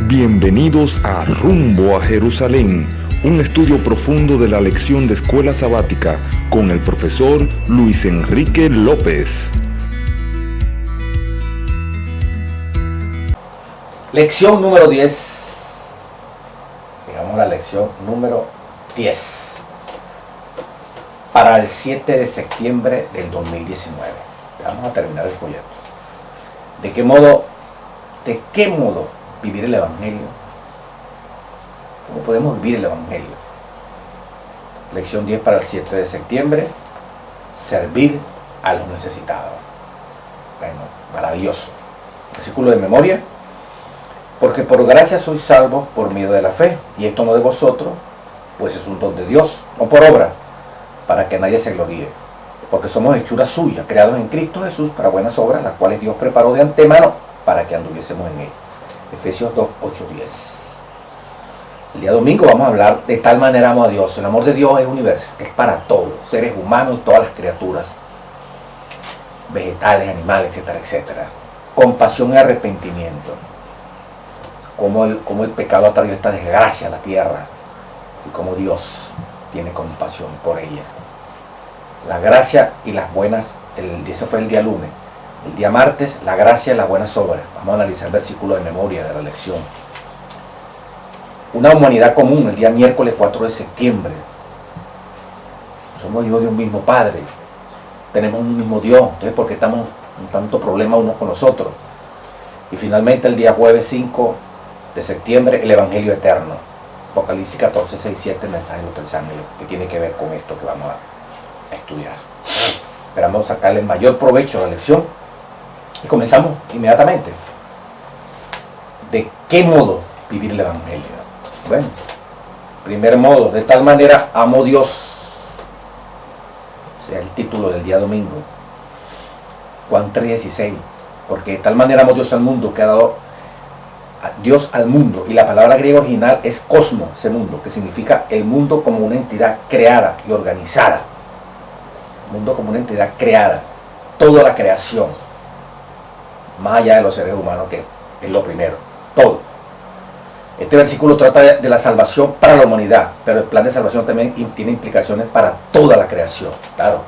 Bienvenidos a Rumbo a Jerusalén, un estudio profundo de la lección de escuela sabática con el profesor Luis Enrique López. Lección número 10. Llegamos a la lección número 10. Para el 7 de septiembre del 2019. Vamos a terminar el folleto. ¿De qué modo vivir el Evangelio? ¿Cómo podemos vivir el Evangelio? Lección 10 para el 7 de septiembre. Servir a los necesitados. Bueno, maravilloso. Versículo de memoria. Porque por gracia sois salvos por medio de la fe, y esto no de vosotros, pues es un don de Dios, no por obra, para que nadie se gloríe. Porque somos hechura suya, creados en Cristo Jesús para buenas obras, las cuales Dios preparó de antemano para que anduviésemos en ellas. Efesios 2, 8, 10. El día domingo vamos a hablar de tal manera amo a Dios. El amor de Dios es universal, es para todos, seres humanos y todas las criaturas, vegetales, animales, etcétera, etcétera. Compasión y arrepentimiento. Cómo el pecado ha traído esta desgracia a la tierra y cómo Dios tiene compasión por ella. La gracia y las buenas, ese fue el día lunes. El día martes, la gracia y las buenas obras. Vamos a analizar el versículo de memoria de la lección. Una humanidad común, el día miércoles 4 de septiembre. Somos hijos de un mismo Padre. Tenemos un mismo Dios. Entonces, ¿por qué estamos en tanto problema unos con los otros? Y finalmente, el día jueves 5 de septiembre, el Evangelio eterno. Apocalipsis 14, 6, 7, mensaje de los ángeles, que tiene que ver con esto que vamos a estudiar. Esperamos sacarle el mayor provecho a la lección y comenzamos inmediatamente. ¿De qué modo vivir el Evangelio? Bueno, primer modo, de tal manera amo a Dios. Sea el título del día domingo. Juan 3:16. Porque de tal manera amo Dios al mundo que ha dado Dios al mundo, y la palabra griega original es cosmos, ese mundo, que significa el mundo como una entidad creada y organizada. El mundo como una entidad creada, toda la creación, más allá de los seres humanos, que es lo primero, todo. Este versículo trata de la salvación para la humanidad, pero el plan de salvación también tiene implicaciones para toda la creación, claro.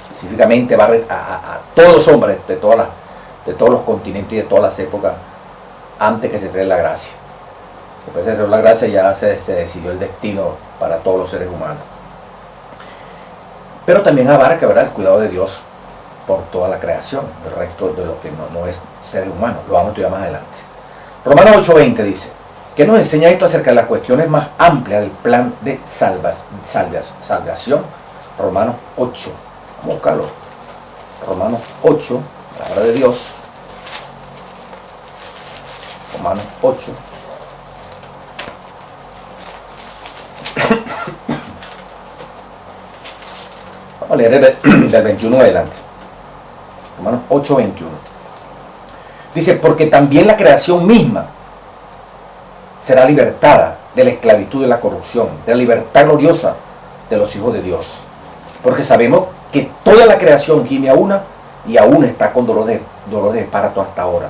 Específicamente va a todos los hombres de todos los continentes y de todas las épocas, antes que se cree la gracia. Después de hacer la gracia ya se decidió el destino para todos los seres humanos. Pero también abarca, ¿verdad?, el cuidado de Dios por toda la creación, el resto de lo que no es seres humanos. Lo vamos a estudiar más adelante. Romanos 8:20 dice, ¿qué nos enseña esto acerca de las cuestiones más amplias del plan de salvación? Romanos 8. Vamos a buscarlo. Romanos 8, la palabra de Dios. Romanos 8. Vamos a leer del 21 adelante. Romanos 8, 21. Dice, porque también la creación misma será libertada de la esclavitud y la corrupción, de la libertad gloriosa de los hijos de Dios. Porque sabemos que toda la creación gime a una y aún está con dolor de parto hasta ahora.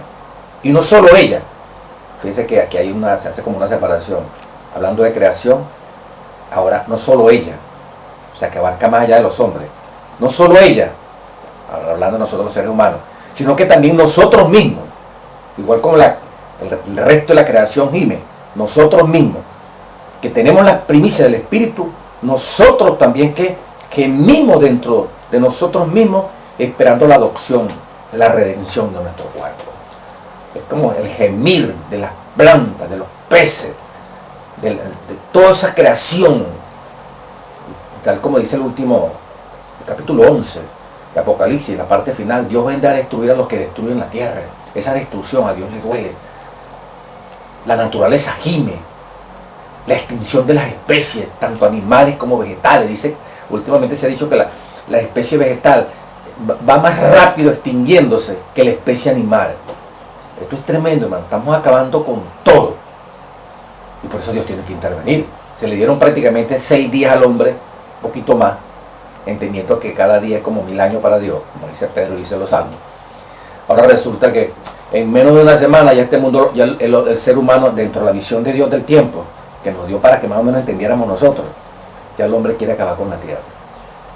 Y no solo ella. Fíjense que aquí se hace como una separación. Hablando de creación, ahora no solo ella, o sea que abarca más allá de los hombres. No solo ella, hablando de nosotros los seres humanos, sino que también nosotros mismos, igual como el resto de la creación gime, nosotros mismos, que tenemos las primicias del Espíritu, nosotros también que gemimos dentro de nosotros mismos, esperando la adopción, la redención de nuestro cuerpo. Es como el gemir de las plantas, de los peces, de toda esa creación. Tal como dice el capítulo 11 de Apocalipsis, la parte final, Dios vendrá a destruir a los que destruyen la tierra. Esa destrucción a Dios le duele. La naturaleza gime. La extinción de las especies, tanto animales como vegetales. Últimamente se ha dicho que la especie vegetal va más rápido extinguiéndose que la especie animal. Esto es tremendo, hermano. Estamos acabando con todo. Y por eso Dios tiene que intervenir. Se le dieron prácticamente 6 días al hombre, un poquito más, entendiendo que cada día es como 1000 años para Dios, como dice Pedro y dice los salmos. Ahora resulta que en menos de una semana ya este mundo, ya el ser humano, dentro de la visión de Dios del tiempo, que nos dio para que más o menos entendiéramos nosotros, ya el hombre quiere acabar con la tierra.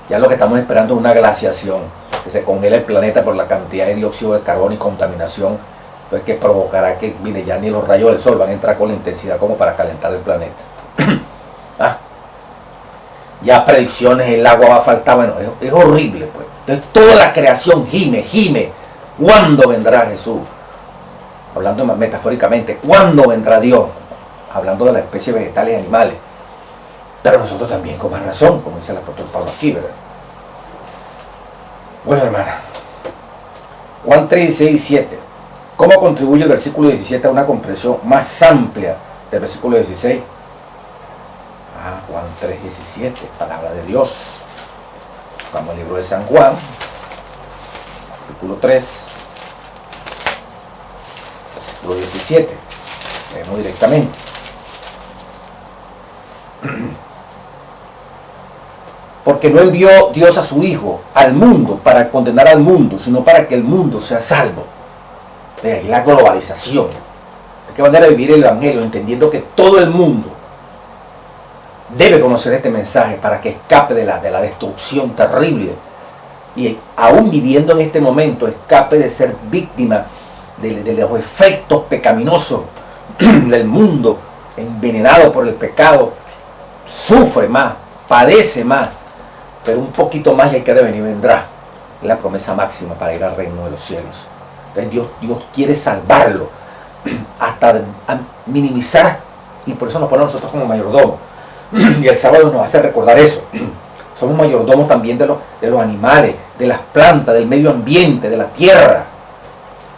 Ya lo que estamos esperando es una glaciación, que se congele el planeta por la cantidad de dióxido de carbono y contaminación, entonces que provocará que, mire, ya ni los rayos del sol van a entrar con la intensidad como para calentar el planeta. Ya predicciones, el agua va a faltar, bueno, es horrible, pues. Entonces toda la creación gime, ¿cuándo vendrá Jesús? Hablando metafóricamente, ¿cuándo vendrá Dios? Hablando de las especies vegetales y animales. Pero nosotros también con más razón, como dice el apóstol Pablo aquí, ¿verdad? Bueno, hermana, Juan 3, 16 y 7. ¿Cómo contribuye el versículo 17 a una comprensión más amplia del versículo 16? Juan 3, 17, palabra de Dios. Vamos al libro de San Juan, capítulo 3, versículo 17. Leemos directamente. Porque no envió Dios a su Hijo al mundo para condenar al mundo, sino para que el mundo sea salvo. Vean, la globalización. ¿De qué manera vivir el Evangelio? Entendiendo que todo el mundo debe conocer este mensaje para que escape de la destrucción terrible. Y aún viviendo en este momento, escape de ser víctima de los efectos pecaminosos del mundo, envenenado por el pecado. Sufre más, padece más, pero un poquito más y el que debe venir vendrá. Es la promesa máxima para ir al reino de los cielos. Entonces Dios quiere salvarlo hasta minimizar, y por eso nos pone a nosotros como mayordomos. Y el sábado nos hace recordar eso. Somos mayordomos también de los animales, de las plantas, del medio ambiente, de la tierra.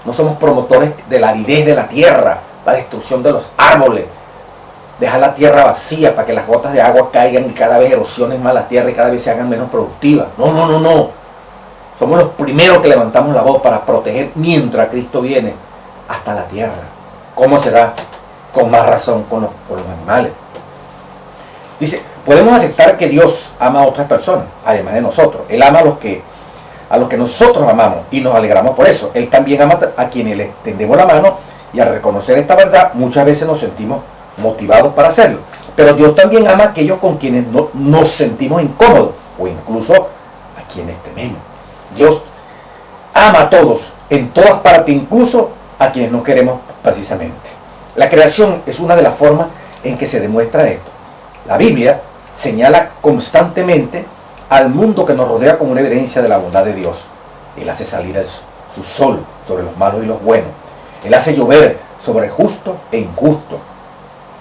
No somos promotores de la aridez de la tierra, la destrucción de los árboles, dejar la tierra vacía para que las gotas de agua caigan y cada vez erosionen más la tierra y cada vez se hagan menos productivas. No. Somos los primeros que levantamos la voz para proteger mientras Cristo viene hasta la tierra. ¿Cómo será? Con más razón con los animales. Dice, podemos aceptar que Dios ama a otras personas, además de nosotros. Él ama a los que nosotros amamos y nos alegramos por eso. Él también ama a quienes le tendemos la mano, y al reconocer esta verdad muchas veces nos sentimos motivados para hacerlo. Pero Dios también ama a aquellos con quienes no nos sentimos incómodos, o incluso a quienes tememos. Dios ama a todos, en todas partes, incluso a quienes no queremos precisamente. La creación es una de las formas en que se demuestra esto. La Biblia señala constantemente al mundo que nos rodea como una evidencia de la bondad de Dios. Él hace salir su sol sobre los malos y los buenos. Él hace llover sobre justo e injusto.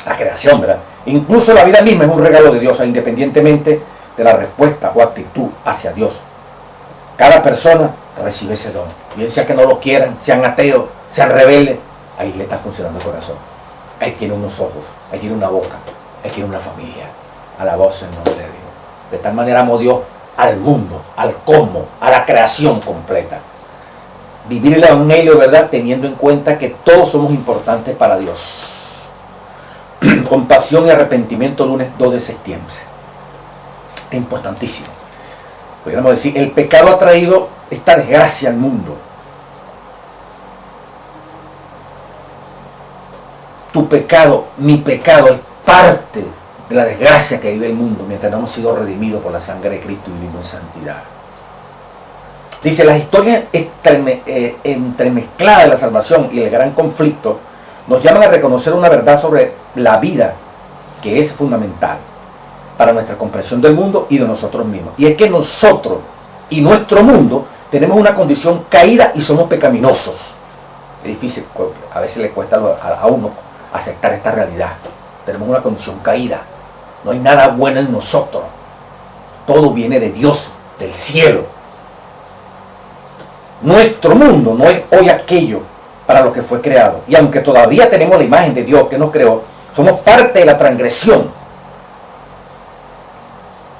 La creación, ¿verdad? Incluso la vida misma es un regalo de Dios, independientemente de la respuesta o actitud hacia Dios. Cada persona recibe ese don. Bien sea que no lo quieran, sean ateos, sean rebeldes, ahí le está funcionando el corazón. Ahí tiene unos ojos, ahí tiene una boca, ahí tiene una familia. Alabado sea el nombre de Dios. De tal manera amó Dios al mundo, al cosmos, a la creación completa. Vivir el Evangelio, ¿verdad? Teniendo en cuenta que todos somos importantes para Dios. Compasión y arrepentimiento, lunes 2 de septiembre. Es importantísimo. Podríamos decir, el pecado ha traído esta desgracia al mundo. Tu pecado, mi pecado, es parte de la desgracia que vive el mundo mientras no hemos sido redimidos por la sangre de Cristo y vivimos en santidad. Dice, las historias entremezcladas de la salvación y el gran conflicto nos llaman a reconocer una verdad sobre la vida que es fundamental para nuestra comprensión del mundo y de nosotros mismos. Y es que nosotros y nuestro mundo tenemos una condición caída y somos pecaminosos. Es difícil, a veces le cuesta a uno aceptar esta realidad. Tenemos una condición caída. No hay nada bueno en nosotros. Todo viene de Dios, del cielo. Nuestro mundo no es hoy aquello para lo que fue creado. Y aunque todavía tenemos la imagen de Dios que nos creó, somos parte de la transgresión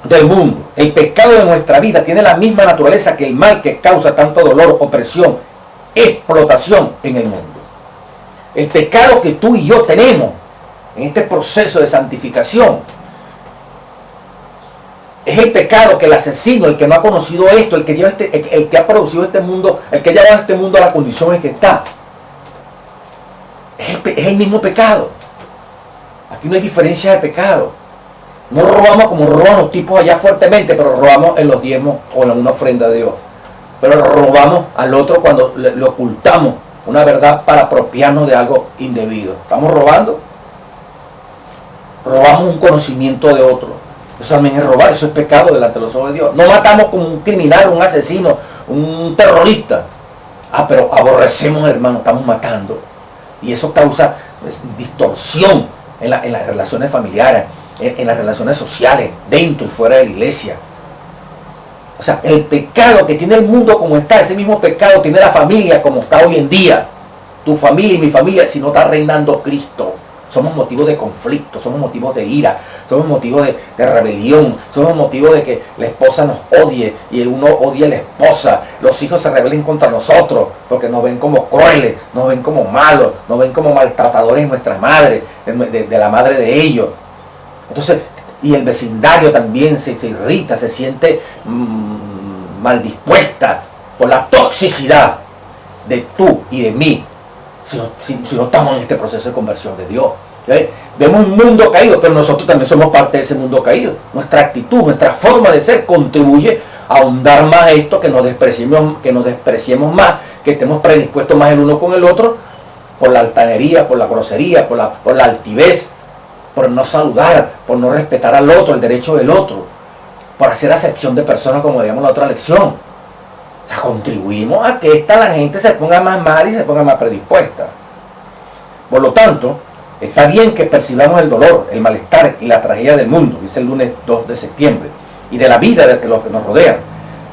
del mundo. El pecado de nuestra vida tiene la misma naturaleza que el mal que causa tanto dolor, opresión, explotación en el mundo. El pecado que tú y yo tenemos en este proceso de santificación Es el pecado que el asesino, el que no ha conocido esto, el que lleva el que ha producido este mundo, el que ha llevado este mundo a la condición en que está. Es el mismo pecado. Aquí no hay diferencia de pecado. No robamos como roban los tipos allá fuertemente, pero robamos en los diezmos o en una ofrenda de Dios. Pero robamos al otro cuando le ocultamos una verdad para apropiarnos de algo indebido. ¿Estamos robando? Robamos un conocimiento de otro. Eso también es robar, eso es pecado delante de los ojos de Dios. No matamos como un criminal, un asesino, un terrorista. Pero aborrecemos, hermano, estamos matando. Y eso causa distorsión en las relaciones familiares, en las relaciones sociales, dentro y fuera de la iglesia. O sea, el pecado que tiene el mundo como está, ese mismo pecado tiene la familia como está hoy en día. Tu familia y mi familia, si no está reinando Cristo. Somos motivos de conflicto, somos motivos de ira, somos motivos de rebelión, somos motivos de que la esposa nos odie y uno odie a la esposa. Los hijos se rebelen contra nosotros porque nos ven como crueles, nos ven como malos, nos ven como maltratadores de nuestra madre, de la madre de ellos. Entonces, y el vecindario también se irrita, se siente mal dispuesta por la toxicidad de tú y de mí. Si no estamos en este proceso de conversión de Dios. Vemos un mundo caído, pero nosotros también somos parte de ese mundo caído. Nuestra actitud, nuestra forma de ser contribuye a ahondar más esto, que nos despreciemos más, que estemos predispuestos más el uno con el otro, por la altanería, por la grosería, por la altivez, por no saludar, por no respetar al otro, el derecho del otro, por hacer acepción de personas, como veíamos en la otra lección. O sea, contribuimos a que la gente se ponga más mal y se ponga más predispuesta. Por lo tanto, está bien que percibamos el dolor, el malestar y la tragedia del mundo, dice el lunes 2 de septiembre, y de la vida de los que nos rodean.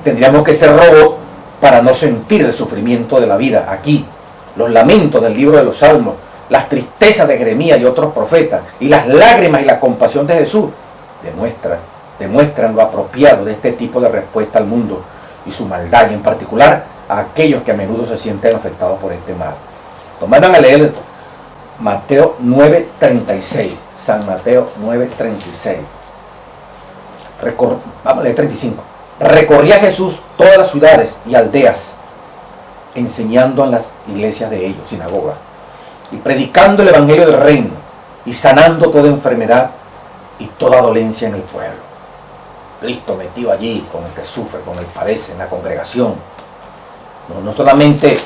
Tendríamos que ser robots para no sentir el sufrimiento de la vida aquí. Los lamentos del libro de los Salmos, las tristezas de Jeremías y otros profetas, y las lágrimas y la compasión de Jesús, demuestran lo apropiado de este tipo de respuesta al mundo y su maldad, y en particular a aquellos que a menudo se sienten afectados por este mal. Nos mandan a leer Mateo 9:36, San Mateo 9:36. Vamos a leer 35. Recorría Jesús todas las ciudades y aldeas, enseñando en las iglesias de ellos, sinagogas, y predicando el evangelio del reino, y sanando toda enfermedad y toda dolencia en el pueblo. Cristo metido allí con el que sufre, con el que padece, en la congregación. No solamente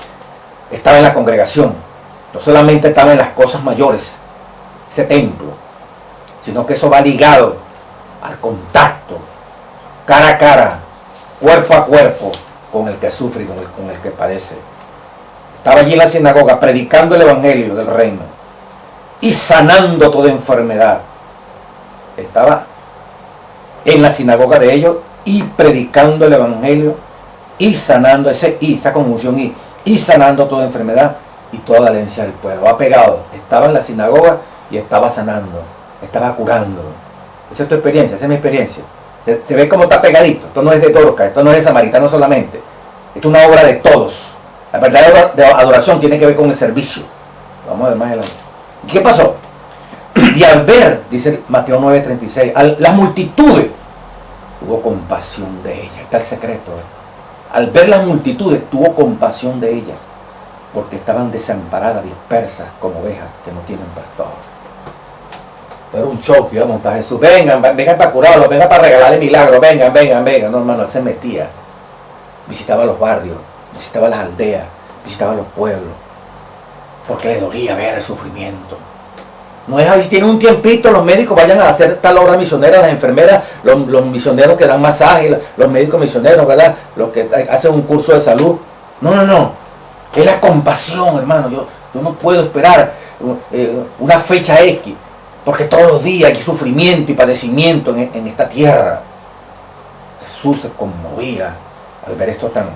estaba en la congregación, no solamente estaba en las cosas mayores, ese templo, sino que eso va ligado al contacto, cara a cara, cuerpo a cuerpo, con el que sufre y con el que padece. Estaba allí en la sinagoga predicando el evangelio del reino y sanando toda enfermedad. Estaba en la sinagoga de ellos y predicando el evangelio y sanando, esa conjunción y sanando toda enfermedad y toda dolencia del pueblo. Va pegado. Estaba en la sinagoga y estaba sanando, estaba curando. Esa es tu experiencia, esa es mi experiencia. Se ve como está pegadito. Esto no es de Dorca, esto no es de Samaritano solamente. Esto es una obra de todos. La verdadera adoración tiene que ver con el servicio. Vamos a ver más adelante. ¿Y qué pasó? Y al ver, dice Mateo 9:36, las multitudes, tuvo compasión de ellas. Está el secreto. Al ver las multitudes, tuvo compasión de ellas, porque estaban desamparadas, dispersas, como ovejas que no tienen pastor. Era un show que iba a montar Jesús. Vengan para curarlos, vengan para regalarle milagros, vengan. No, hermano, él se metía. Visitaba los barrios, visitaba las aldeas, visitaba los pueblos, porque le dolía ver el sufrimiento. No es así, si tienen un tiempito, los médicos vayan a hacer tal obra misionera, las enfermeras, los misioneros que dan masajes, los médicos misioneros, ¿verdad? Los que hacen un curso de salud. No. Es la compasión, hermano. Yo no puedo esperar una fecha X, porque todos los días hay sufrimiento y padecimiento en esta tierra. Jesús se conmovía al ver esto tan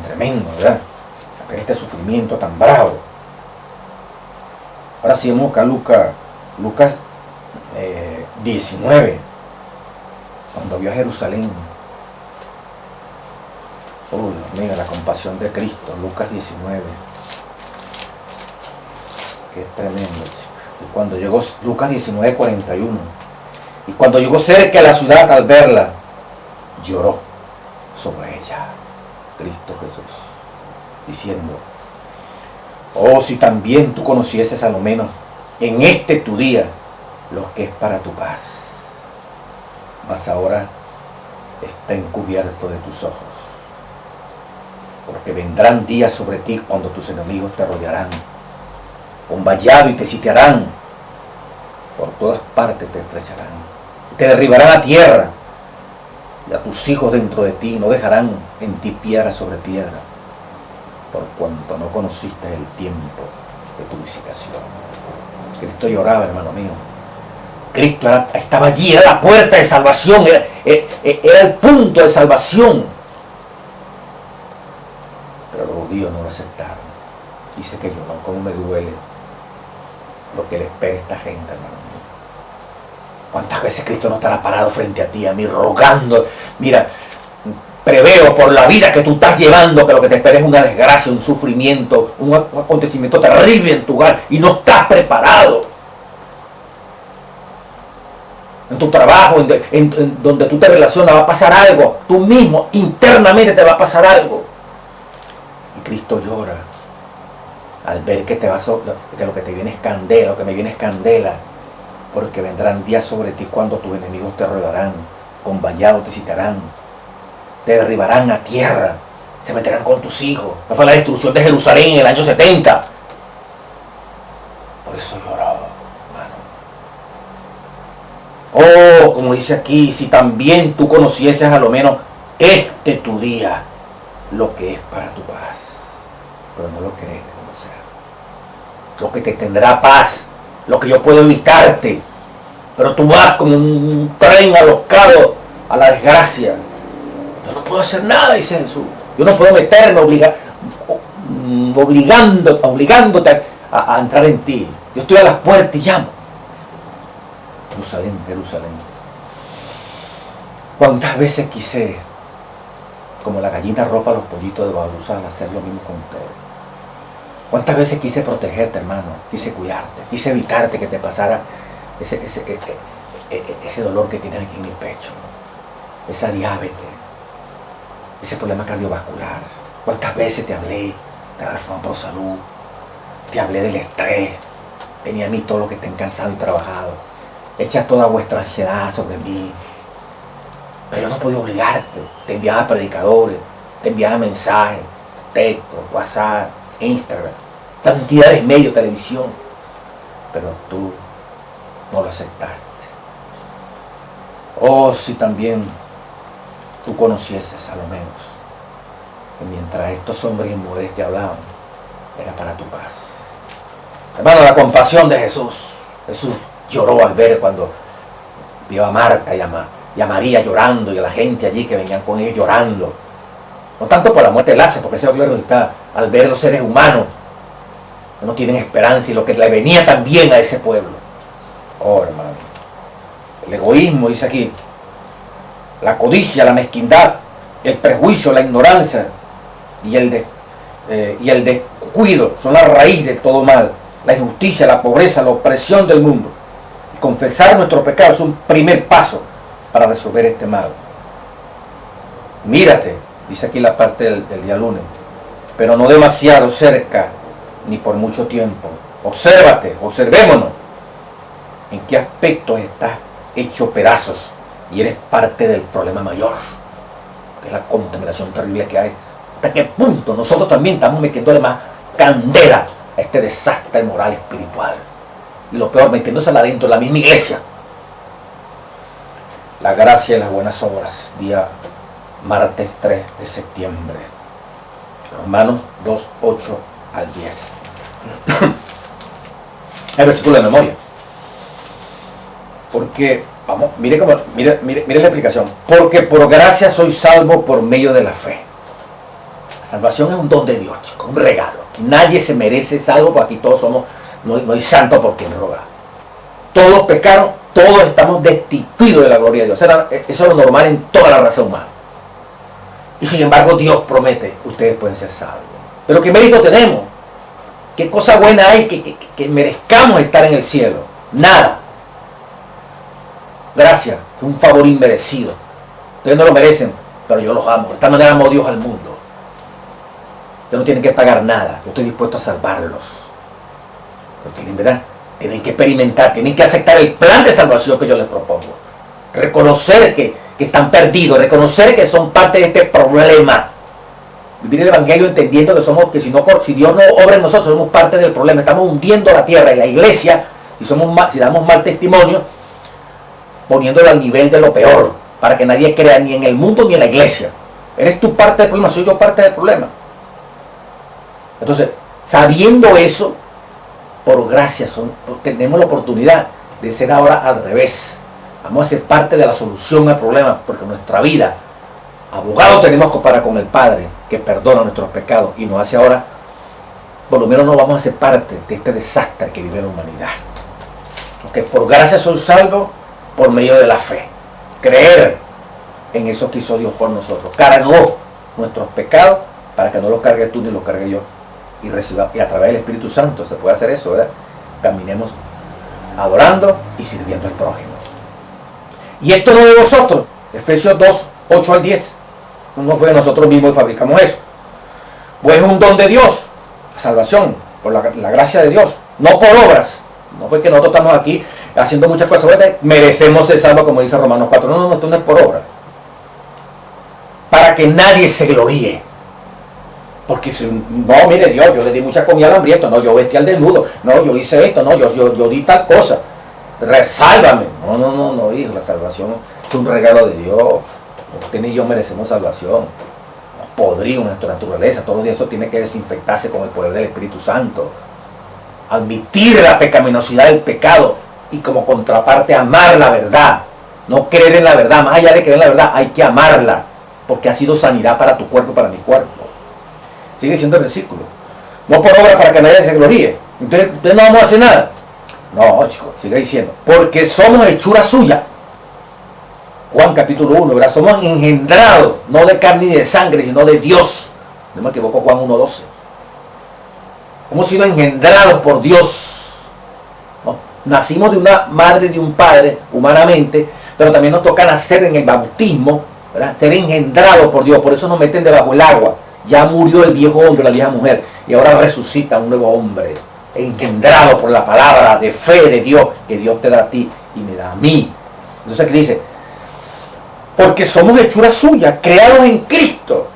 tremendo, ¿verdad? Al ver este sufrimiento tan bravo. Ahora sí vamos a buscar Lucas 19, cuando vio a Jerusalén. Oh, Dios mío, la compasión de Cristo. Lucas 19. Qué tremendo. Y cuando llegó Lucas 19:41, Y cuando llegó cerca de la ciudad, al verla, lloró sobre ella, Cristo Jesús, diciendo: oh, si también tú conocieses a lo menos en este tu día lo que es para tu paz, mas ahora está encubierto de tus ojos, porque vendrán días sobre ti cuando tus enemigos te rodearán con vallado y te sitiarán, por todas partes te estrecharán, te derribarán a tierra, y a tus hijos dentro de ti no dejarán en ti piedra sobre piedra, por cuanto no conociste el tiempo de tu visitación. Cristo lloraba, hermano mío. Cristo estaba allí, era la puerta de salvación, era el punto de salvación. Pero los judíos no lo aceptaron. Dice que lloró. ¿Cómo me duele lo que le espera a esta gente, hermano mío? ¿Cuántas veces Cristo no estará parado frente a ti, a mí, rogando? Mira, preveo por la vida que tú estás llevando que lo que te espera es una desgracia, un sufrimiento, un acontecimiento terrible en tu hogar, y no estás preparado. En tu trabajo, en donde tú te relacionas, va a pasar algo. Tú mismo, internamente te va a pasar algo. Y Cristo llora al ver que lo que te viene es candela, lo que me viene es candela. Porque vendrán días sobre ti cuando tus enemigos te rodearán, con vallado te citarán, te derribarán a tierra, se meterán con tus hijos. Esa fue la destrucción de Jerusalén en el año 70. Por eso lloró, hermano. Oh, como dice aquí, si también tú conocieses a lo menos este tu día, lo que es para tu paz. Pero no lo querés conocer. Lo que te tendrá paz, lo que yo puedo evitarte. Pero tú vas como un tren alocado a la desgracia. Yo no puedo hacer nada, dice Jesús. Yo no puedo meterme obligándote a entrar en ti. Yo estoy a las puertas y llamo. Jerusalén, Jerusalén. ¿Cuántas veces quise, como la gallina ropa a los pollitos de Babusal, hacer lo mismo con ustedes? ¿Cuántas veces quise protegerte, hermano? Quise cuidarte, quise evitarte que te pasara ese dolor que tienes aquí en el pecho, esa diabetes, ese problema cardiovascular. ¿Cuántas veces te hablé de Reforma Pro Salud? Te hablé del estrés. Venía a mí todo lo que estén cansado y trabajado. Echa toda vuestra ansiedad sobre mí. Pero yo no podía obligarte. Te enviaba predicadores, te enviaba mensajes, textos, WhatsApp, Instagram, cantidades de medios, televisión. Pero tú no lo aceptaste. Oh, si también tú conocieses a lo menos que mientras estos hombres y mujeres te hablaban, era para tu paz. Hermano, la compasión de Jesús. Jesús lloró al ver cuando vio a Marta y a María llorando, y a la gente allí que venían con ellos llorando. No tanto por la muerte de Lázaro, porque ese hombre está al ver los seres humanos que no tienen esperanza y lo que le venía también a ese pueblo. Oh, hermano, el egoísmo, dice aquí, la codicia, la mezquindad, el prejuicio, la ignorancia y el descuido son la raíz del todo mal. La injusticia, la pobreza, la opresión del mundo. Y confesar nuestro pecado es un primer paso para resolver este mal. Mírate, dice aquí la parte del día lunes, pero no demasiado cerca ni por mucho tiempo. Obsérvate, observémonos. ¿En qué aspectos estás hecho pedazos y eres parte del problema mayor, que es la contaminación terrible que hay? ¿Hasta qué punto nosotros también estamos metiéndole más candela a este desastre moral espiritual? Y lo peor, metiéndosela dentro de la misma iglesia. La gracia y las buenas obras, día martes 3 de septiembre. Romanos 2, 8 al 10. El versículo de memoria. Porque, vamos, mire la explicación. Porque por gracia soy salvo por medio de la fe. La salvación es un don de Dios, chicos, un regalo. Nadie se merece salvo, porque aquí todos somos, no hay santo por quien rogar. Todos pecaron, todos estamos destituidos de la gloria de Dios. Eso es lo normal en toda la raza humana. Y sin embargo Dios promete, ustedes pueden ser salvos. Pero ¿qué mérito tenemos? ¿Qué cosa buena hay que merezcamos estar en el cielo? Nada. gracia, es un favor inmerecido. Ustedes no lo merecen, pero yo los amo. De esta manera amo a Dios al mundo. Ustedes no tienen que pagar nada. Yo estoy dispuesto a salvarlos. Pero tienen, ¿verdad? Tienen que experimentar, tienen que aceptar el plan de salvación que yo les propongo. Reconocer que están perdidos, reconocer que son parte de este problema. Vivir el Evangelio entendiendo que si Dios no obra en nosotros, somos parte del problema. Estamos hundiendo la tierra y la iglesia, y si damos mal testimonio, poniéndolo al nivel de lo peor, para que nadie crea ni en el mundo ni en la iglesia. Eres tú parte del problema, soy yo parte del problema. Entonces, sabiendo eso, por gracia tenemos la oportunidad de ser ahora al revés. Vamos a ser parte de la solución al problema, porque nuestra vida, abogado tenemos para con el Padre, que perdona nuestros pecados y nos hace ahora, por lo menos no vamos a ser parte de este desastre que vive la humanidad. Porque por gracia soy salvo por medio de la fe. Creer en eso que hizo Dios por nosotros. Cargó nuestros pecados para que no los cargue tú ni los cargue yo. Y a través del Espíritu Santo se puede hacer eso, ¿verdad? Caminemos adorando y sirviendo al prójimo. Y esto no es de vosotros. Efesios 2, 8 al 10. No fue de nosotros mismos y fabricamos eso. Pues es un don de Dios. La salvación, por la gracia de Dios. No por obras. No fue que nosotros estamos aquí haciendo muchas cosas. Merecemos ser salvos, como dice Romanos 4. No, esto no es por obra. Para que nadie se gloríe. Porque no, mire Dios, yo le di mucha comida al hambriento. No, yo vestí al desnudo. No, yo hice esto. No, yo di tal cosa. Sálvame. No, hijo, la salvación es un regalo de Dios. Usted y yo merecemos salvación. Nos podrido nuestra naturaleza. Todos los días eso tiene que desinfectarse con el poder del Espíritu Santo. Admitir la pecaminosidad del pecado y como contraparte amar la verdad. No creer en la verdad. Más allá de creer en la verdad, hay que amarla. Porque ha sido sanidad para tu cuerpo y para mi cuerpo. Sigue diciendo el versículo. No por obra para que nadie se gloríe. Entonces no vamos a hacer nada. No, chicos, sigue diciendo. Porque somos hechura suya. Juan capítulo 1, ¿verdad? Somos engendrados, no de carne ni de sangre, sino de Dios. No me equivoco, Juan 1:12. Hemos sido engendrados por Dios. ¿No? Nacimos de una madre y de un padre, humanamente, pero también nos toca nacer en el bautismo, ¿verdad? Ser engendrados por Dios. Por eso nos meten debajo del agua. Ya murió el viejo hombre, la vieja mujer, y ahora resucita un nuevo hombre, engendrado por la palabra de fe de Dios, que Dios te da a ti y me da a mí. Entonces aquí dice, porque somos hechura suya, creados en Cristo,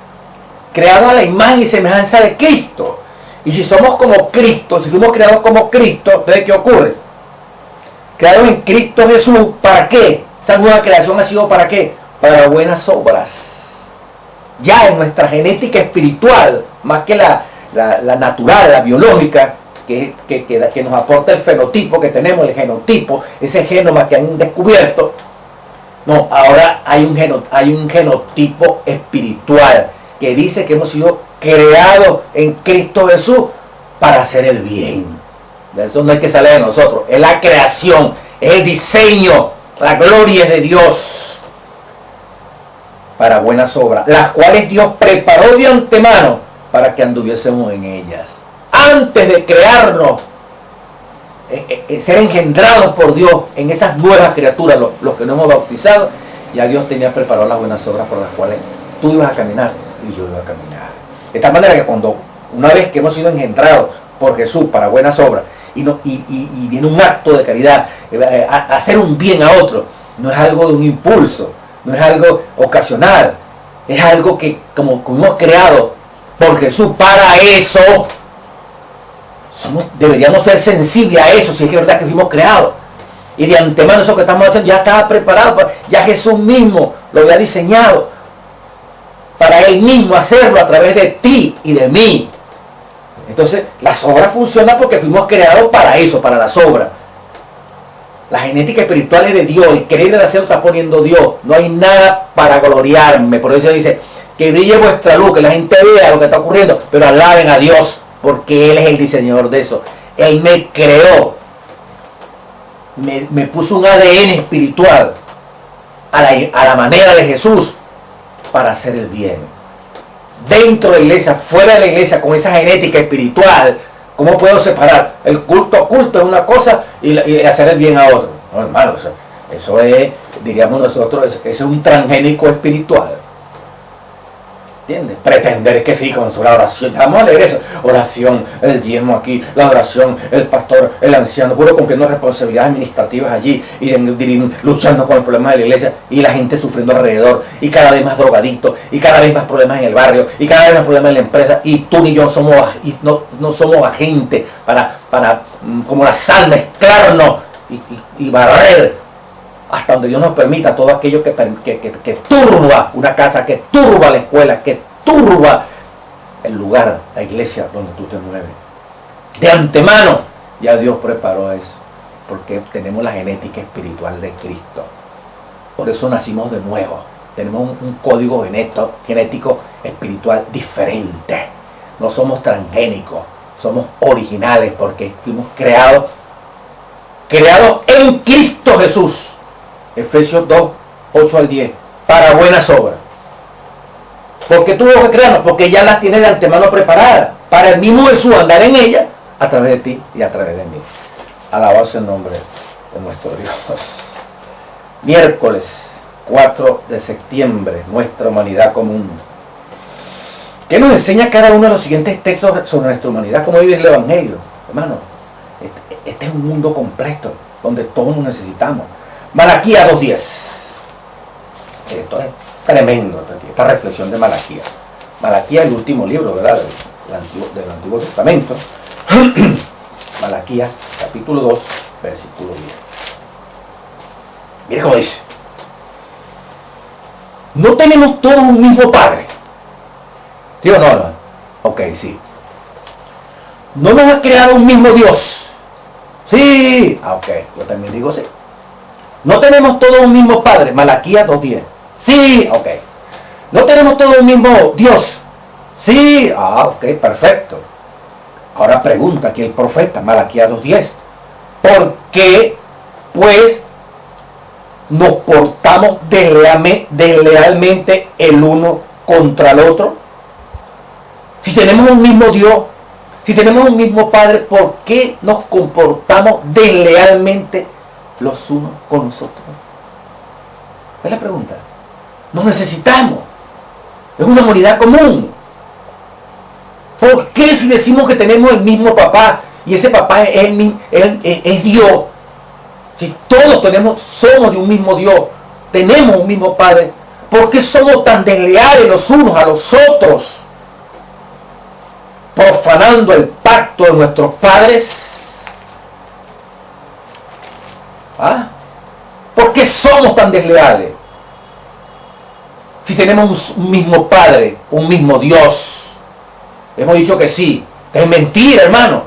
creados a la imagen y semejanza de Cristo. Y si somos como Cristo, si fuimos creados como Cristo, entonces ¿qué ocurre? Creados en Cristo Jesús, ¿para qué? Esa nueva creación ha sido ¿para qué? Para buenas obras. Ya en nuestra genética espiritual, más que la natural, la biológica, que nos aporta el fenotipo que tenemos, el genotipo, ese genoma que han descubierto. No, ahora hay un genotipo espiritual que dice que hemos sido creados en Cristo Jesús para hacer el bien. Eso no hay que salir de nosotros, es la creación, es el diseño, la gloria es de Dios para buenas obras, las cuales Dios preparó de antemano para que anduviésemos en ellas. Antes de crearnos, ser engendrados por Dios en esas nuevas criaturas, los que nos hemos bautizado, ya Dios tenía preparado las buenas obras por las cuales tú ibas a caminar y yo iba a caminar. De tal manera que una vez que hemos sido engendrados por Jesús para buenas obras, y viene un acto de caridad, hacer un bien a otro, no es algo de un impulso, no es algo ocasional, es algo que como hemos creado por Jesús para eso. Deberíamos ser sensibles a eso, si es que es verdad que fuimos creados. Y de antemano eso que estamos haciendo ya estaba preparado, ya Jesús mismo lo había diseñado para Él mismo hacerlo a través de ti y de mí. Entonces las obras funcionan porque fuimos creados para eso, para las obras. La genética espiritual es de Dios y querer de hacer lo está poniendo Dios. No hay nada para gloriarme. Por eso dice que brille vuestra luz, que la gente vea lo que está ocurriendo, pero alaben a Dios. Porque Él es el diseñador de eso. Él me creó. Me puso un ADN espiritual a la manera de Jesús para hacer el bien. Dentro de la iglesia, fuera de la iglesia, con esa genética espiritual, ¿cómo puedo separar? El culto oculto es una cosa y hacer el bien a otro. No, hermano, Eso es, diríamos nosotros, es un transgénico espiritual. ¿Entiendes? Pretender que sí, con la oración, vamos a leer eso, oración, el diezmo aquí, la oración, el pastor, el anciano, puro cumpliendo responsabilidades administrativas allí y luchando con los problemas de la iglesia y la gente sufriendo alrededor y cada vez más drogadictos y cada vez más problemas en el barrio y cada vez más problemas en la empresa y tú ni yo somos, no somos agentes para como la sal, mezclarnos y barrer hasta donde Dios nos permita todo aquello que turba una casa, que turba la escuela, que turba el lugar, la iglesia donde tú te mueves. De antemano ya Dios preparó eso, porque tenemos la genética espiritual de Cristo. Por eso nacimos de nuevo. Tenemos un código genético espiritual diferente. No somos transgénicos, somos originales porque fuimos creados en Cristo Jesús. Efesios 2, 8 al 10, para buenas obras. ¿Por qué tuvo que crearnos? Porque ya las tiene de antemano preparadas, para el mismo Jesús andar en ella, a través de ti y a través de mí. Alabado sea el nombre de nuestro Dios. Miércoles 4 de septiembre, nuestra humanidad común. ¿Qué nos enseña cada uno de los siguientes textos sobre nuestra humanidad? ¿Cómo vivir el Evangelio? Hermano, este es un mundo completo, donde todos nos necesitamos. Malaquías 2.10. Esto es tremendo, esta reflexión de Malaquías. Malaquías es el último libro, ¿verdad? Del Antiguo Testamento. Malaquías, capítulo 2, versículo 10. Mire cómo dice. No tenemos todos un mismo Padre. ¿Sí o no, hermano? Ok, sí. No nos ha creado un mismo Dios. Sí. Ok, yo también digo sí. No tenemos todos un mismo Padre. Malaquías 2.10. Sí, ok. No tenemos todos un mismo Dios. Sí, ok, perfecto. Ahora pregunta aquí el profeta, Malaquías 2.10. ¿Por qué, pues, nos portamos deslealmente el uno contra el otro? Si tenemos un mismo Dios, si tenemos un mismo Padre, ¿por qué nos comportamos deslealmente los unos con nosotros? Es la pregunta. Nos necesitamos. Es una humanidad común. ¿Por qué si decimos que tenemos el mismo papá y ese papá es Dios? Si todos somos de un mismo Dios, tenemos un mismo Padre, ¿por qué somos tan desleales los unos a los otros? Profanando el pacto de nuestros padres. ¿Ah? ¿Por qué somos tan desleales? Si tenemos un mismo Padre, un mismo Dios. Hemos dicho que sí. Es mentira, hermano.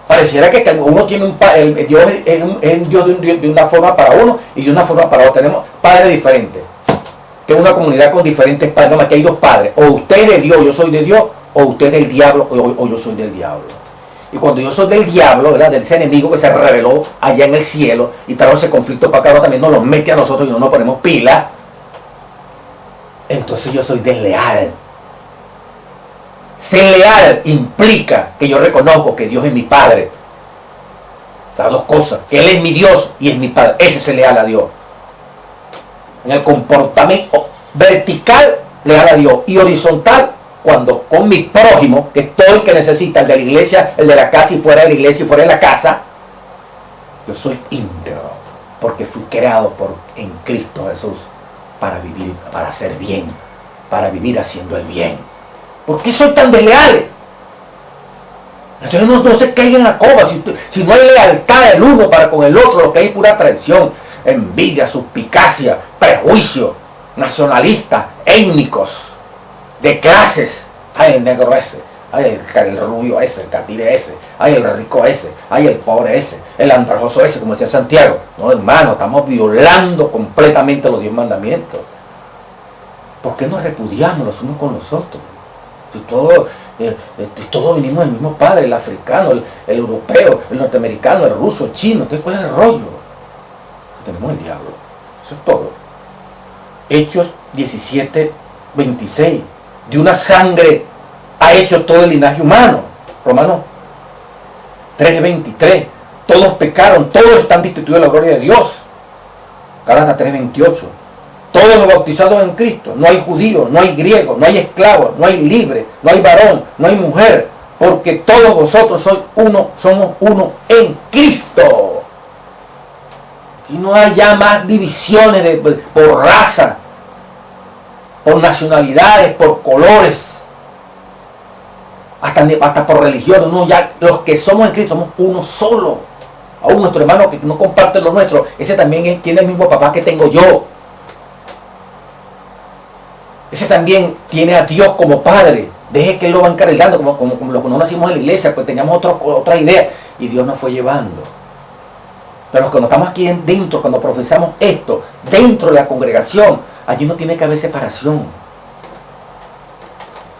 Pareciera que uno tiene un padre, Dios es un Dios de una forma para uno y de una forma para otro. Tenemos padres diferentes. Que es una comunidad con diferentes padres. No, aquí hay dos padres. O usted es de Dios, yo soy de Dios, o usted es del diablo, o yo soy del diablo. Y cuando yo soy del diablo, ¿verdad? De ese enemigo que se reveló allá en el cielo y trajo ese conflicto para acá, también nos lo mete a nosotros y no nos ponemos pila. Entonces yo soy desleal. Ser leal implica que yo reconozco que Dios es mi Padre. Las dos cosas, que Él es mi Dios y es mi Padre. Ese es ser leal a Dios. En el comportamiento vertical, leal a Dios. Y horizontal, cuando con mi prójimo, que es todo el que necesita, el de la iglesia, el de la casa y fuera de la iglesia y fuera de la casa, yo soy íntegro. Porque fui creado en Cristo Jesús para vivir, para hacer bien, para vivir haciendo el bien. ¿Por qué soy tan desleal? Entonces no se caigan en la cova. Si no hay lealtad el uno para con el otro, lo que hay es pura traición, envidia, suspicacia, prejuicio, nacionalistas, étnicos, de clases. Hay el negro ese, hay el rubio ese, el catire ese, hay el rico ese, hay el pobre ese, el andrajoso ese, como decía Santiago. No, hermano, estamos violando completamente los 10 mandamientos. ¿Por qué nos repudiamos los unos con los otros? Y todos venimos del mismo padre, el africano, el europeo, el norteamericano, el ruso, el chino. Entonces, ¿cuál es el rollo? Tenemos el diablo. Eso es todo. Hechos 17:26. De una sangre ha hecho todo el linaje humano. Romanos 3:23. Todos pecaron, todos están destituidos de la gloria de Dios. Gálatas 3:28. Todos los bautizados en Cristo, no hay judío, no hay griego, no hay esclavo, no hay libre, no hay varón, no hay mujer, porque todos vosotros sois uno, somos uno en Cristo. Y no hay ya más divisiones por raza, por nacionalidades, por colores, hasta por religión. No, ya los que somos en Cristo somos uno solo. Aún nuestro hermano que no comparte lo nuestro, ese también tiene el mismo papá que tengo yo. Ese también tiene a Dios como Padre. Deje que Él lo va encarrilando, como los que no nacimos en la iglesia, pues teníamos otra idea. Y Dios nos fue llevando. Pero los que no estamos aquí dentro, cuando profesamos esto, dentro de la congregación, allí no tiene que haber separación.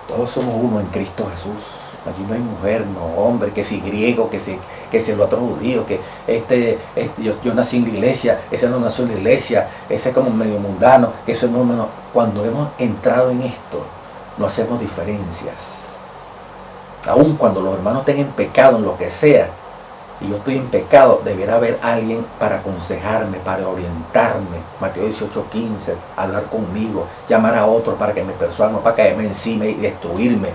Todos somos uno en Cristo Jesús. Allí no hay mujer, no hombre, que si griego, que si el otro judío, que yo nací en la iglesia, ese no nació en la iglesia, ese es como medio mundano, eso no. Cuando hemos entrado en esto, no hacemos diferencias. Aun cuando los hermanos estén en pecado, en lo que sea, y yo estoy en pecado, deberá haber alguien para aconsejarme, para orientarme. Mateo 18:15, hablar conmigo, llamar a otro para que me persuadan, no para caerme encima y destruirme.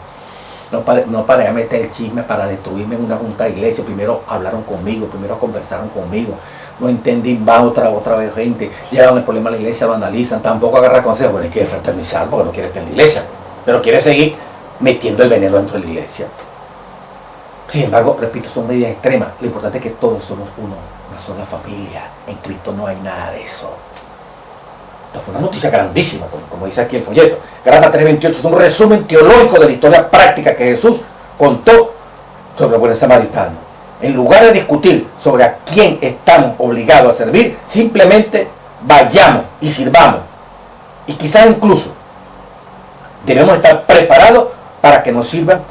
No para meter el chisme, para destruirme en una junta de iglesia. Primero hablaron conmigo, primero conversaron conmigo. No entendí, va otra vez gente, llevan el problema a la iglesia, lo analizan, tampoco agarra consejos. Bueno, quiere fraternizar porque no quiere estar en la iglesia, pero quiere seguir metiendo el veneno dentro de la iglesia. Sin embargo, repito, son medidas extremas. Lo importante es que todos somos uno, una sola familia. En Cristo no hay nada de eso. Esto fue una noticia grandísima, como dice aquí el folleto. Gálatas 3:28 es un resumen teológico de la historia práctica que Jesús contó sobre el buen samaritano. En lugar de discutir sobre a quién estamos obligados a servir, simplemente vayamos y sirvamos. Y quizás incluso debemos estar preparados para que nos sirvan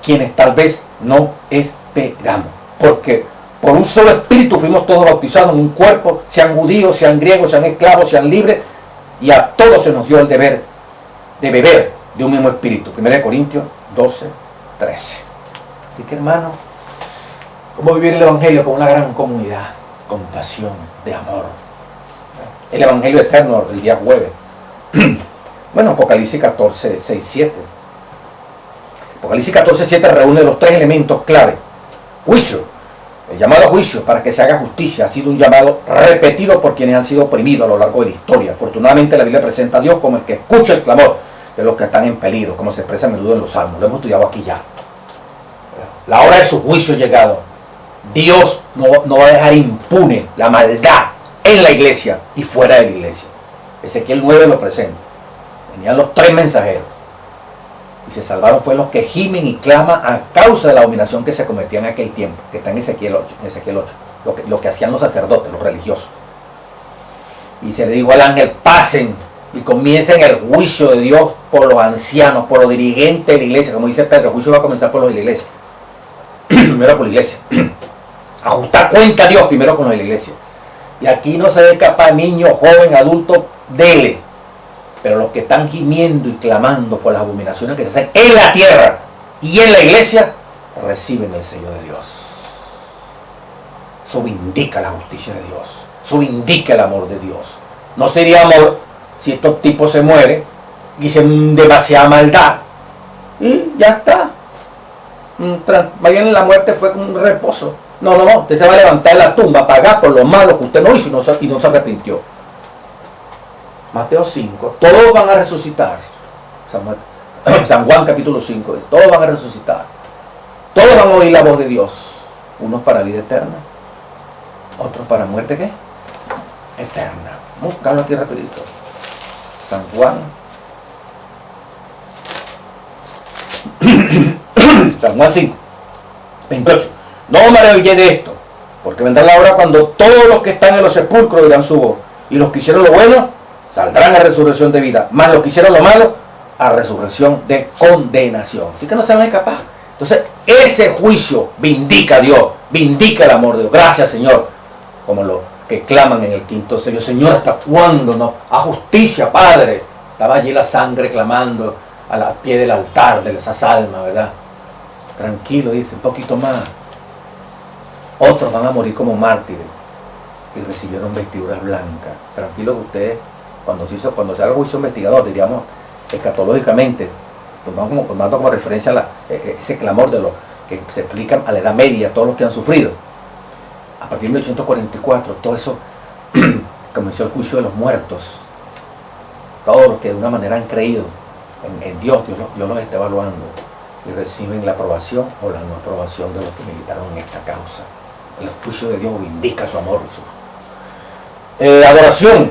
quienes tal vez no esperamos. Porque por un solo espíritu fuimos todos bautizados en un cuerpo, sean judíos, sean griegos, sean esclavos, sean libres, y a todos se nos dio el deber de beber de un mismo espíritu. 1 Corintios 12:13. Así que, hermano, ¿cómo vivir el evangelio con una gran comunidad, con pasión, de amor? El evangelio eterno del día jueves. Bueno, Apocalipsis 14:6-7. Apocalipsis 14:7 reúne los tres elementos clave. Juicio. El llamado a juicio para que se haga justicia ha sido un llamado repetido por quienes han sido oprimidos a lo largo de la historia. Afortunadamente la Biblia presenta a Dios como el que escucha el clamor de los que están en peligro, como se expresa a menudo en los salmos. Lo hemos estudiado aquí ya. La hora de su juicio ha llegado. Dios no va a dejar impune la maldad en la iglesia y fuera de la iglesia. Ezequiel 9 lo presenta. Venían los tres mensajeros. Y se salvaron fue los que gimen y claman a causa de la abominación que se cometía en aquel tiempo, que está en Ezequiel 8, lo que hacían los sacerdotes, los religiosos. Y se le dijo al ángel, pasen y comiencen el juicio de Dios por los ancianos, por los dirigentes de la iglesia. Como dice Pedro, el juicio va a comenzar por los de la iglesia. Primero por la iglesia. Ajustar cuenta a Dios primero con los de la iglesia. Y aquí no se ve capaz niño, joven, adulto, dele. Pero los que están gimiendo y clamando por las abominaciones que se hacen en la tierra y en la iglesia, reciben el sello de Dios. Eso indica la justicia de Dios. Eso indica el amor de Dios. No sería amor si estos tipos se mueren, dicen demasiada maldad y ya está. Vayan, la muerte fue como un reposo. No, usted se va a levantar en la tumba a pagar por lo malo que usted no hizo y no se arrepintió. Mateo 5, todos van a resucitar. San Juan capítulo 5, todos van a resucitar. Todos van a oír la voz de Dios. Unos para vida eterna, otros para muerte, ¿qué? Eterna. Vamos a buscarlo aquí rapidito. San Juan. San Juan 5, 28. No os maravilléis de esto, porque vendrá la hora cuando todos los que están en los sepulcros dirán su voz, y los que hicieron lo bueno saldrán a resurrección de vida, más los que hicieron lo malo a resurrección de condenación. Así que no se van a escapar. Entonces ese juicio vindica a Dios, vindica el amor de Dios. Gracias, Señor, como los que claman en el quinto sello. Señor, ¿hasta cuándo? No, a justicia, Padre. Estaba allí la sangre clamando a la pie del altar de esas almas, ¿verdad? Tranquilo, dice, un poquito más. Otros van a morir como mártires. y recibieron vestiduras blancas. Tranquilos ustedes, cuando se haga el juicio investigador, diríamos, escatológicamente, tomando como referencia ese clamor de los que se explican a la Edad Media, todos los que han sufrido. A partir de 1844, todo eso comenzó el juicio de los muertos. Todos los que de una manera han creído en Dios, Dios los está evaluando y reciben la aprobación o la no aprobación de los que militaron en esta causa. El juicio de Dios indica su amor. Adoración.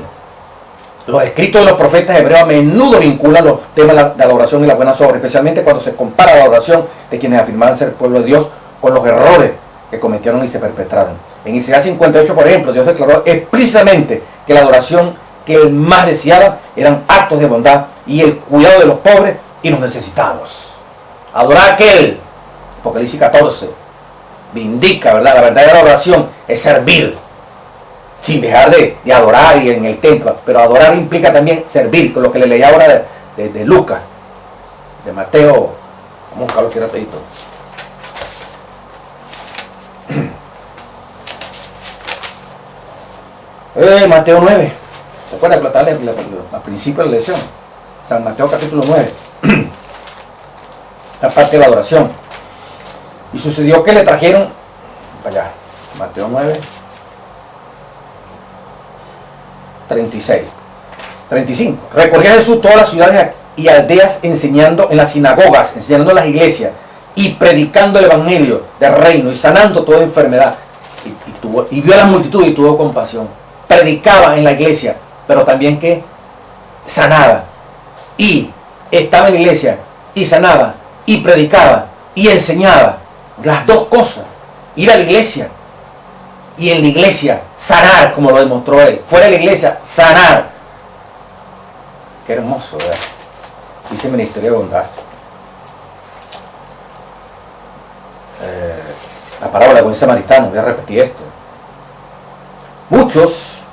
Los escritos de los profetas hebreos a menudo vinculan los temas de la oración y las buenas obras, especialmente cuando se compara la oración de quienes afirmaban ser el pueblo de Dios con los errores que cometieron y se perpetraron. En Isaías 58, por ejemplo, Dios declaró explícitamente que la adoración que él más deseaba eran actos de bondad y el cuidado de los pobres y los necesitados. Adorar a aquel, Apocalipsis 14, indica, ¿verdad? La verdadera oración es servir, sin dejar de adorar y en el templo, pero adorar implica también servir, con lo que le leí ahora de Lucas, de Mateo. Vamos a buscarlo aquí rapidito. Mateo 9. ¿Se acuerdan que al principio de la lección? San Mateo capítulo 9. La parte de la adoración. Y sucedió que le trajeron, allá, Mateo 9, 35. Recorría Jesús todas las ciudades y aldeas enseñando en las sinagogas, enseñando en las iglesias y predicando el evangelio del reino y sanando toda enfermedad. Y vio a la multitud y tuvo compasión. Predicaba en la iglesia, pero también que sanaba. Y estaba en la iglesia y sanaba y predicaba y enseñaba. Las dos cosas. Ir a la iglesia y en la iglesia sanar, como lo demostró él. Fuera de la iglesia, sanar. Qué hermoso, ¿verdad? Dice el Ministerio de Bondad. La parábola del buen samaritano, voy a repetir esto. Muchos,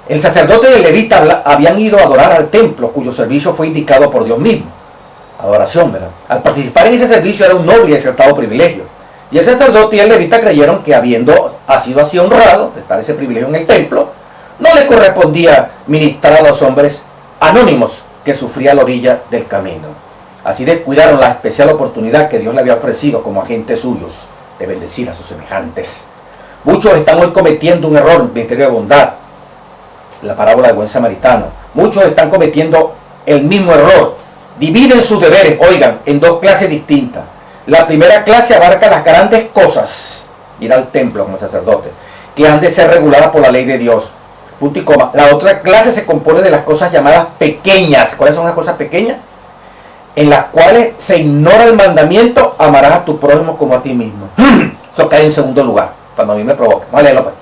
el sacerdote y el levita habían ido a adorar al templo, cuyo servicio fue indicado por Dios mismo. Adoración, ¿verdad? Al participar en ese servicio era un noble y exaltado privilegio. Y el sacerdote y el levita creyeron que habiendo sido así honrado de estar ese privilegio en el templo, no le correspondía ministrar a los hombres anónimos que sufrían a la orilla del camino. Así descuidaron la especial oportunidad que Dios le había ofrecido como agentes suyos de bendecir a sus semejantes. Muchos están hoy cometiendo un error, ministerio de bondad, la parábola del buen samaritano. Muchos están cometiendo el mismo error. Dividen sus deberes, oigan, en dos clases distintas. La primera clase abarca las grandes cosas, ir al templo como sacerdote, que han de ser reguladas por la ley de Dios. Punto y coma. La otra clase se compone de las cosas llamadas pequeñas. ¿Cuáles son las cosas pequeñas? En las cuales se ignora el mandamiento, amarás a tu prójimo como a ti mismo. Eso cae en segundo lugar, cuando a mí me provoca. Vamos a leerlo pues.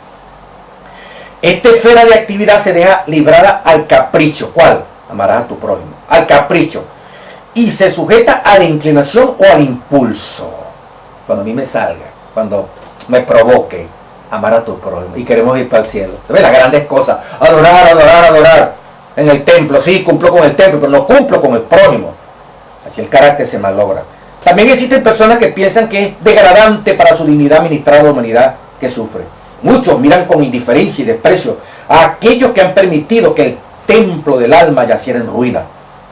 Esta esfera de actividad se deja librada al capricho. ¿Cuál? Amarás a tu prójimo. Al capricho. Y se sujeta a la inclinación o al impulso. Cuando a mí me salga, cuando me provoque, amar a tu prójimo. Y queremos ir para el cielo. ¿Ves las grandes cosas? Adorar, adorar, adorar. En el templo, sí, cumplo con el templo, pero no cumplo con el prójimo. Así el carácter se malogra. También existen personas que piensan que es degradante para su dignidad ministrar a la humanidad que sufre. Muchos miran con indiferencia y desprecio a aquellos que han permitido que el templo del alma yaciera en ruina.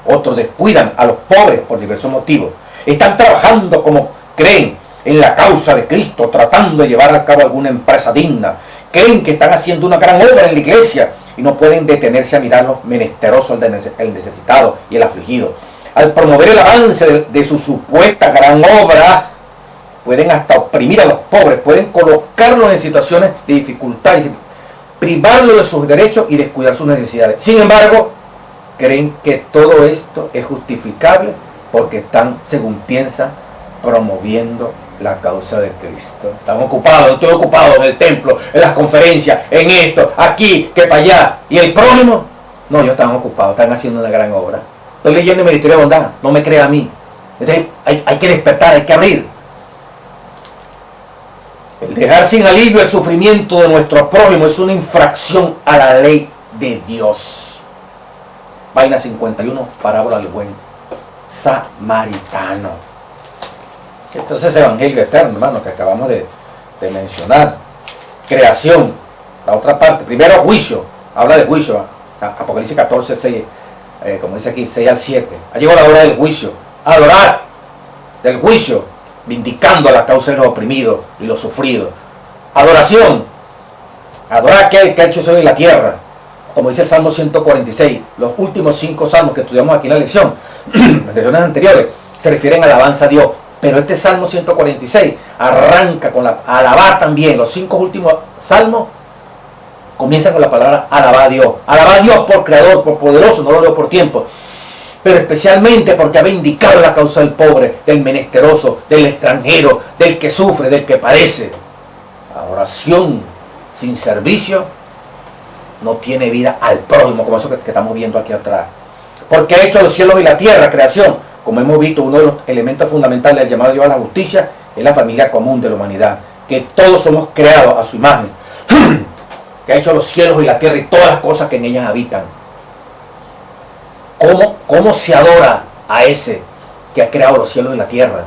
Otros descuidan a los pobres por diversos motivos. Están trabajando como creen en la causa de Cristo, tratando de llevar a cabo alguna empresa digna. Creen que están haciendo una gran obra en la iglesia y no pueden detenerse a mirar los menesterosos, el necesitado y el afligido. Al promover el avance de su supuesta gran obra, pueden hasta oprimir a los pobres, pueden colocarlos en situaciones de dificultad, privarlos de sus derechos y descuidar sus necesidades. Sin embargo, creen que todo esto es justificable porque están, según piensan, promoviendo la causa de Cristo. Están ocupados, estoy ocupado en el templo, en las conferencias, en esto, aquí, que para allá. ¿Y el prójimo? No, ellos están ocupados, están haciendo una gran obra. Estoy leyendo el Ministerio de Bondad, no me crea a mí. Entonces hay que despertar, hay que abrir. El dejar sin alivio el sufrimiento de nuestro prójimo es una infracción a la ley de Dios. Página 51, parábola del buen samaritano. Entonces, evangelio eterno, hermano, que acabamos de mencionar. Creación. la otra parte. Primero juicio, habla de juicio, Apocalipsis 14, 6, como dice aquí, 6 al 7. Ha llegado la hora del juicio, adorar del juicio, vindicando la causa de los oprimidos y los sufridos. Adoración, adorar a aquel que ha hecho eso en la tierra, como dice el Salmo 146. Los últimos 5 salmos que estudiamos aquí en la lección, las lecciones anteriores, se refieren a alabanza a Dios. Pero este Salmo 146 arranca con la alabar también. Los 5 últimos salmos comienzan con la palabra alabar a Dios. Alabar a Dios por creador, por poderoso, no lo leo por tiempo. Pero especialmente porque ha vindicado la causa del pobre, del menesteroso, del extranjero, del que sufre, del que padece. Adoración sin servicio no tiene vida al prójimo, como eso que estamos viendo aquí atrás. Porque ha hecho los cielos y la tierra, creación. Como hemos visto, uno de los elementos fundamentales del llamado de Dios a la justicia es la familia común de la humanidad. Que todos somos creados a su imagen. Que ha hecho los cielos y la tierra y todas las cosas que en ellas habitan. ¿Cómo se adora a ese que ha creado los cielos y la tierra?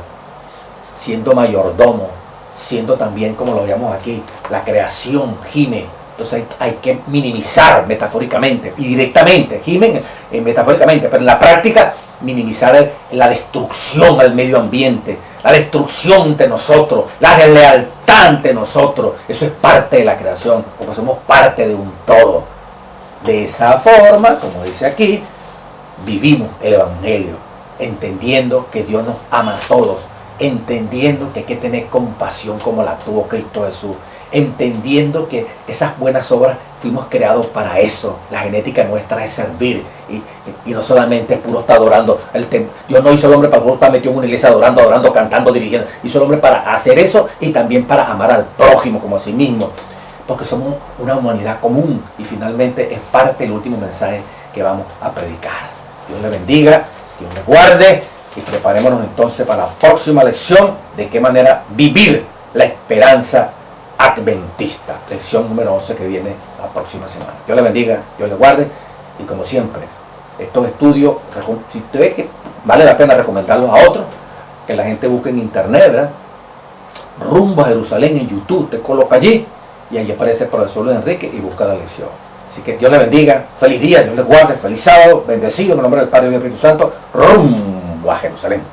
Siendo mayordomo, siendo también, como lo veíamos aquí, la creación gime. Entonces hay que minimizar metafóricamente y directamente, gimen metafóricamente, pero en la práctica minimizar la destrucción al medio ambiente, la destrucción entre nosotros, la deslealtad entre nosotros. Eso es parte de la creación, porque somos parte de un todo. De esa forma, como dice aquí, vivimos el Evangelio, entendiendo que Dios nos ama a todos, entendiendo que hay que tener compasión como la tuvo Cristo Jesús, entendiendo que esas buenas obras fuimos creados para eso. La genética nuestra es servir y no solamente es puro estar adorando. Dios no hizo el hombre para estar metido en una iglesia adorando, cantando, dirigiendo. Hizo el hombre para hacer eso y también para amar al prójimo como a sí mismo, porque somos una humanidad común y finalmente es parte del último mensaje que vamos a predicar. Dios le bendiga, Dios le guarde y preparémonos entonces para la próxima lección de qué manera vivir la esperanza adventista, lección número 11 que viene la próxima semana. Dios le bendiga, Dios le guarde y como siempre, estos estudios, si usted ve que vale la pena recomendarlos a otros, que la gente busque en internet, ¿verdad? Rumbo a Jerusalén en YouTube, usted coloca allí y allí aparece el profesor Luis Enrique y busca la lección. Así que Dios le bendiga, feliz día, Dios le guarde, feliz sábado, bendecido en el nombre del Padre y del Espíritu Santo, rumbo a Jerusalén.